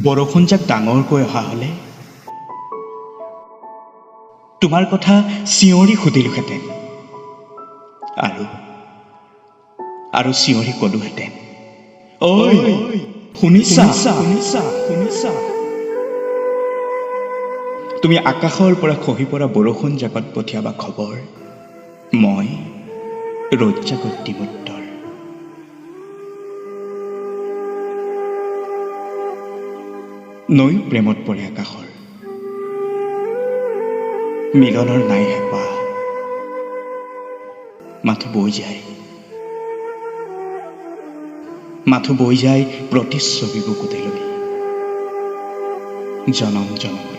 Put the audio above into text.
বৰষুণ যাক ডাঙৰকৈ অহা হলে তোমাৰ কথা চিঞৰি সুধিলোহেঁতেন আৰু চিঞৰি কলোহেঁতেন, ঐ শুনিছা? তুমি আকাশৰ পৰা খহি পৰা বৰষুণ জাকত পঠিয়াবা খবৰ, মই ৰ'দ জাকত দিম উত্তৰ। নৈ প্ৰেমত পৰে আকাশৰ, মিলনৰ নাই হেঁপাহ, মাথো বৈ যায় প্ৰতিচ্ছবি বুকুতে লৈ জনম জনম।